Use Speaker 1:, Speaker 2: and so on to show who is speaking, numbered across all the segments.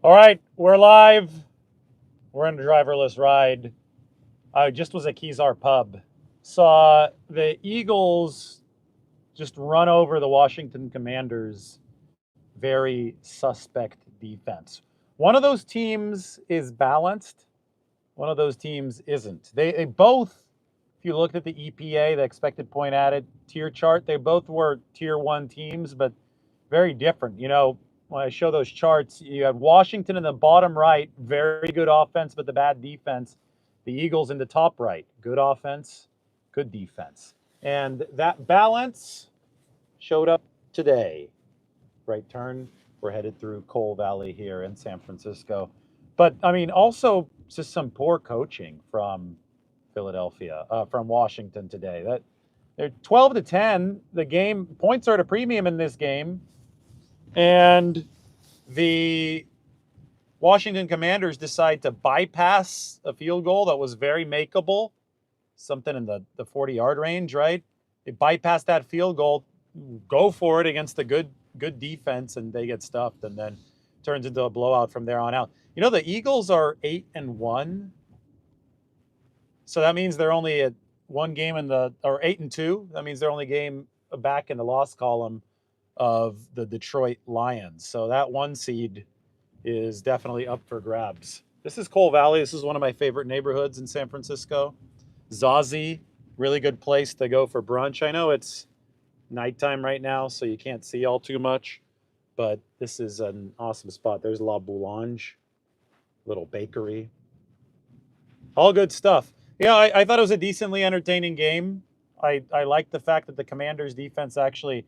Speaker 1: All right, we're live. We're in a driverless ride. I just was at Kezar Pub. Saw the Eagles just run over the Washington Commanders. Very suspect defense. One of those teams is balanced. One of those teams isn't. They both, if you looked at the EPA, the expected point added tier chart, they both were tier one teams, but very different. When I show those charts, you have Washington in the bottom right, very good offense, but the bad defense. The Eagles in the top right, good offense, good defense. And that balance showed up today. Right turn, we're headed through Coal Valley here in San Francisco. But I mean, also just some poor coaching from Philadelphia, from Washington today. That they're 12-10. The game points are at a premium in this game, and the Washington Commanders decide to bypass a field goal that was very makeable, something in the 40-yard range, right? They bypass that field goal, go for it against the good defense, and they get stuffed, and then turns into a blowout from there on out. The Eagles are 8-1, so that means they're only at one game or 8-2. That means they're only game back in the loss column of the Detroit Lions. So that one seed is definitely up for grabs. This is Coal Valley. This is one of my favorite neighborhoods in San Francisco. Zazie, really good place to go for brunch. I know it's nighttime right now, so you can't see all too much, but this is an awesome spot. There's La Boulange, little bakery. All good stuff. I thought it was a decently entertaining game. I like the fact that the Commanders' defense actually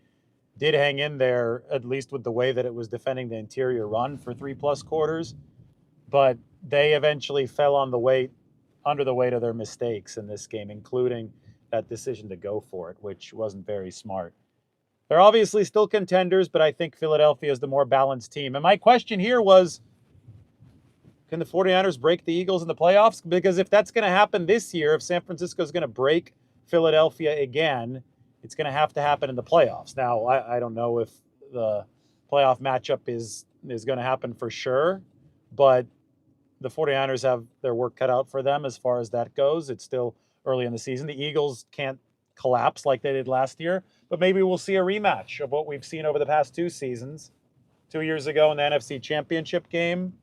Speaker 1: did hang in there, at least with the way that it was defending the interior run for 3+ quarters. But they eventually fell on the weight, under the weight of their mistakes in this game, including that decision to go for it, which wasn't very smart. They're obviously still contenders, but I think Philadelphia is the more balanced team. And my question here was, can the 49ers break the Eagles in the playoffs? Because if that's going to happen this year, if San Francisco is going to break Philadelphia again, it's going to happen in the playoffs. Now, I don't know if the playoff matchup is going to happen for sure, but the 49ers have their work cut out for them as far as that goes. It's still early in the season. The Eagles can't collapse like they did last year, but maybe we'll see a rematch of what we've seen over the past two seasons. 2 years ago in the NFC Championship game,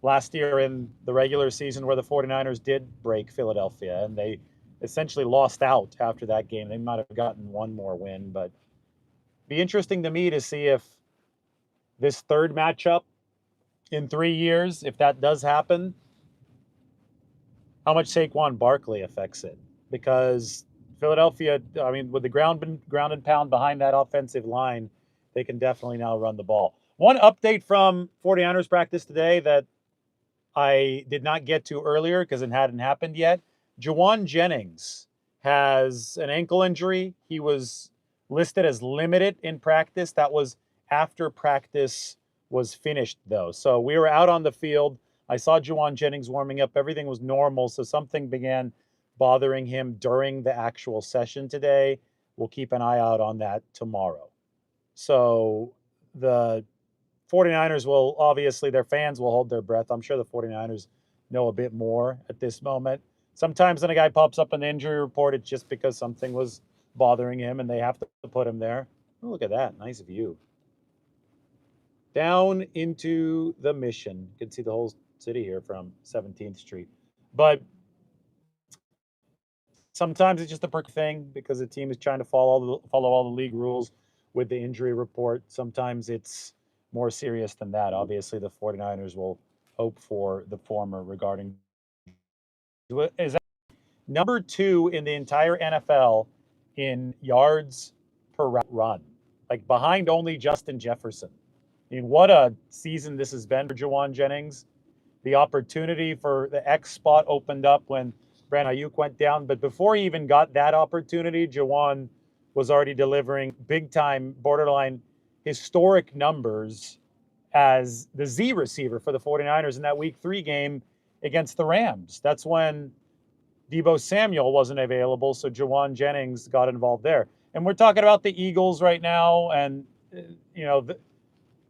Speaker 1: last year in the regular season where the 49ers did break Philadelphia, and they essentially lost out after that game. They might have gotten one more win, but be interesting to me to see if this third matchup in 3 years, if that does happen, how much Saquon Barkley affects it. Because Philadelphia, I mean, with the ground and pound behind that offensive line, they can definitely now run the ball. One update from 49ers practice today that I did not get to earlier because it hadn't happened yet. Jauan Jennings has an ankle injury. He was listed as limited in practice. That was after practice was finished, though. So we were out on the field. I saw Jauan Jennings warming up. Everything was normal. So something began bothering him during the actual session today. We'll keep an eye out on that tomorrow. So the 49ers will obviously, their fans will hold their breath. I'm sure the 49ers know a bit more at this moment. Sometimes when a guy pops up in the injury report, it's just because something was bothering him and they have to put him there. Oh, look at that. Nice view. Down into the Mission. You can see the whole city here from 17th Street. But sometimes it's just a perk thing because the team is trying to follow all the league rules with the injury report. Sometimes it's more serious than that. Obviously, the 49ers will hope for the former regarding is number 2 in the entire NFL in yards per run, like behind only Justin Jefferson. I mean, what a season this has been for Jauan Jennings. The opportunity for the X spot opened up when Brandon Ayuk went down, but before he even got that opportunity, Jauan was already delivering big-time, borderline historic numbers as the Z receiver for the 49ers in that Week 3 game against the Rams. That's when Deebo Samuel wasn't available, so Jauan Jennings got involved there. And we're talking about the Eagles right now, and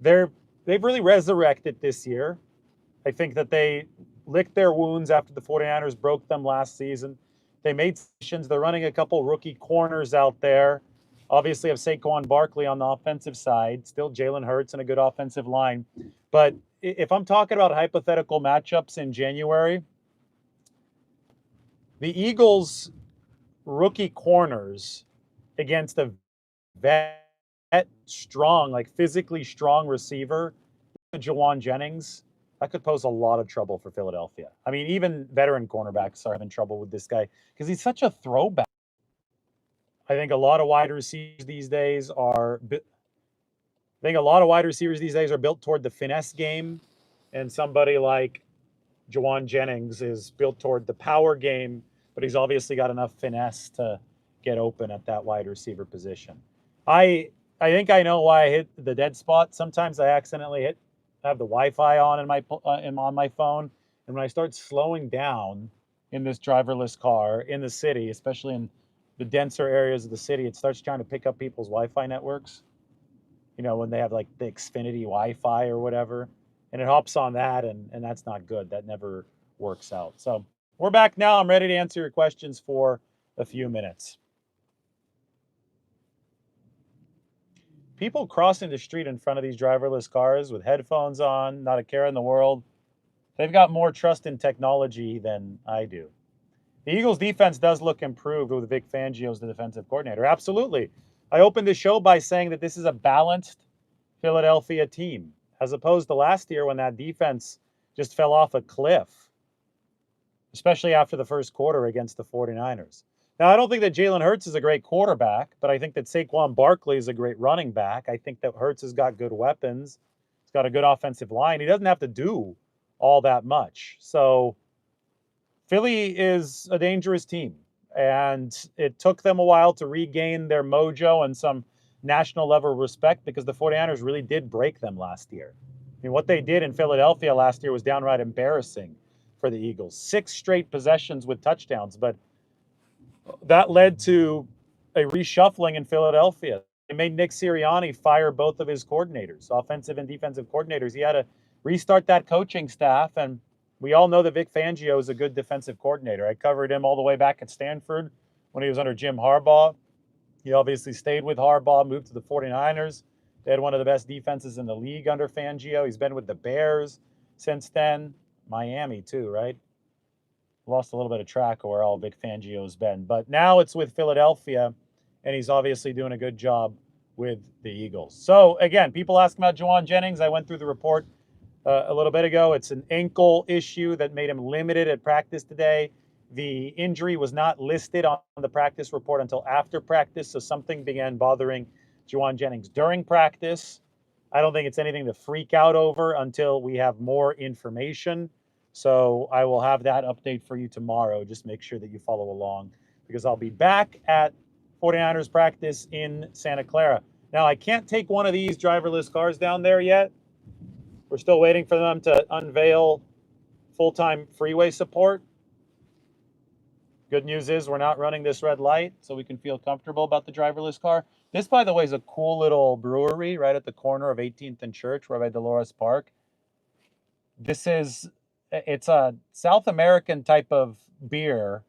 Speaker 1: they're they've really resurrected this year. I think that they licked their wounds after the 49ers broke them last season. They made decisions. They're running a couple rookie corners out there. Obviously, have Saquon Barkley on the offensive side, still Jalen Hurts and a good offensive line. But if I'm talking about hypothetical matchups in January, the Eagles' rookie corners against a vet strong, like physically strong receiver, Jauan Jennings, that could pose a lot of trouble for Philadelphia. I mean, even veteran cornerbacks are having trouble with this guy because he's such a throwback. I think a lot of wide receivers these days are. I think a lot of wide receivers these days are built toward the finesse game, and somebody like Jauan Jennings is built toward the power game, but he's obviously got enough finesse to get open at that wide receiver position. I think I know why I hit the dead spot. Sometimes I accidentally have the Wi-Fi on on my phone, and when I start slowing down in this driverless car in the city, especially in the denser areas of the city, it starts trying to pick up people's Wi-Fi networks. You know, when they have like the Xfinity Wi-Fi or whatever, and it hops on that, and that's not good. That never works out. So we're back now. I'm ready to answer your questions for a few minutes. People crossing the street in front of these driverless cars with headphones on, not a care in the world, they've got more trust in technology than I do. The Eagles' defense does look improved with Vic Fangio as the defensive coordinator. Absolutely. I opened the show by saying that this is a balanced Philadelphia team, as opposed to last year when that defense just fell off a cliff, especially after the first quarter against the 49ers. Now, I don't think that Jalen Hurts is a great quarterback, but I think that Saquon Barkley is a great running back. I think that Hurts has got good weapons. He's got a good offensive line. He doesn't have to do all that much. So Philly is a dangerous team, and it took them a while to regain their mojo and some national level respect because the 49ers really did break them last year. I mean, what they did in Philadelphia last year was downright embarrassing for the Eagles. 6 straight possessions with touchdowns, but that led to a reshuffling in Philadelphia. They made Nick Sirianni fire both of his coordinators, offensive and defensive coordinators. He had to restart that coaching staff, and we all know that Vic Fangio is a good defensive coordinator. I covered him all the way back at Stanford when he was under Jim Harbaugh. He obviously stayed with Harbaugh, moved to the 49ers. They had one of the best defenses in the league under Fangio. He's been with the Bears since then. Miami, too, right? Lost a little bit of track of where all Vic Fangio's been. But now it's with Philadelphia, and he's obviously doing a good job with the Eagles. So, again, people ask about Jauan Jennings. I went through the report a little bit ago. It's an ankle issue that made him limited at practice today. The injury was not listed on the practice report until after practice, so something began bothering Jauan Jennings during practice. I don't think it's anything to freak out over until we have more information. So I will have that update for you tomorrow. Just make sure that you follow along because I'll be back at 49ers practice in Santa Clara. Now, I can't take one of these driverless cars down there yet. We're still waiting for them to unveil full-time freeway support. Good news is we're not running this red light, so we can feel comfortable about the driverless car. This, by the way, is a cool little brewery right at the corner of 18th and Church, right by Dolores Park. It's a South American type of beer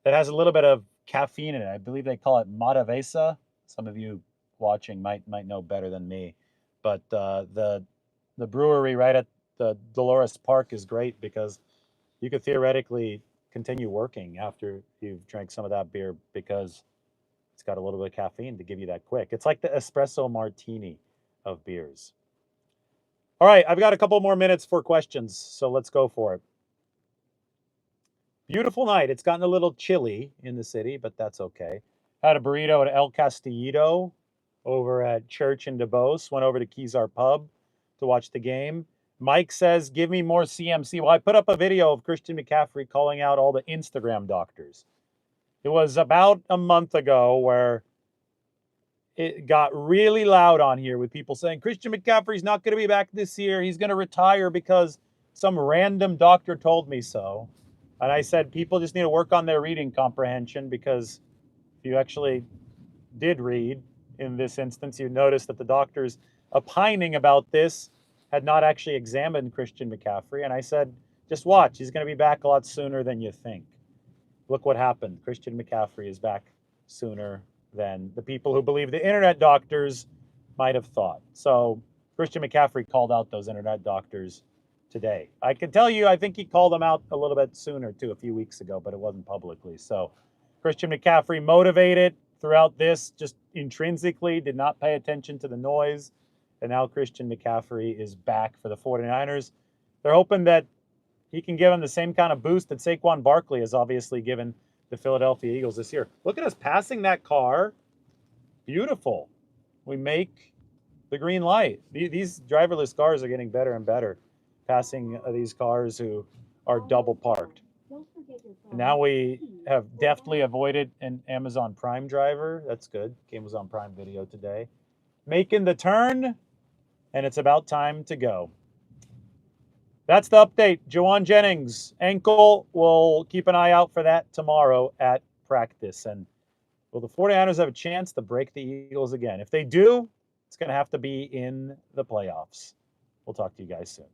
Speaker 1: that has a little bit of caffeine in it. I believe they call it Matavesa. Some of you watching might know better than me. But the brewery right at the Dolores Park is great because you could theoretically continue working after you've drank some of that beer because it's got a little bit of caffeine to give you that quick. It's like the espresso martini of beers. All right, I've got a couple more minutes for questions, so let's go for it. Beautiful night. It's gotten a little chilly in the city, but that's okay. Had a burrito at El Castillito over at Church in DuBose. Went over to Kezar Pub to watch the game. Mike says, give me more CMC. Well, I put up a video of Christian McCaffrey calling out all the Instagram doctors. It was about a month ago where it got really loud on here with people saying, Christian McCaffrey's not going to be back this year. He's going to retire because some random doctor told me so. And I said, people just need to work on their reading comprehension because if you actually did read in this instance, you notice that the doctor's opining about this had not actually examined Christian McCaffrey, and I said, just watch, he's going to be back a lot sooner than you think. Look what happened. Christian McCaffrey is back sooner than the people who believe the internet doctors might have thought. So Christian McCaffrey called out those internet doctors today. I can tell you, I think he called them out a little bit sooner too, a few weeks ago, but it wasn't publicly. So Christian McCaffrey motivated throughout this, just intrinsically, did not pay attention to the noise. And now Christian McCaffrey is back for the 49ers. They're hoping that he can give them the same kind of boost that Saquon Barkley has obviously given the Philadelphia Eagles this year. Look at us passing that car. Beautiful. We make the green light. These driverless cars are getting better and better, passing these cars who are double parked. Now we have deftly avoided an Amazon Prime driver. That's good. Amazon Prime Video today. Making the turn, and it's about time to go. That's the update. Jauan Jennings, ankle. We'll keep an eye out for that tomorrow at practice. And will the 49ers have a chance to break the Eagles again? If they do, it's going to have to be in the playoffs. We'll talk to you guys soon.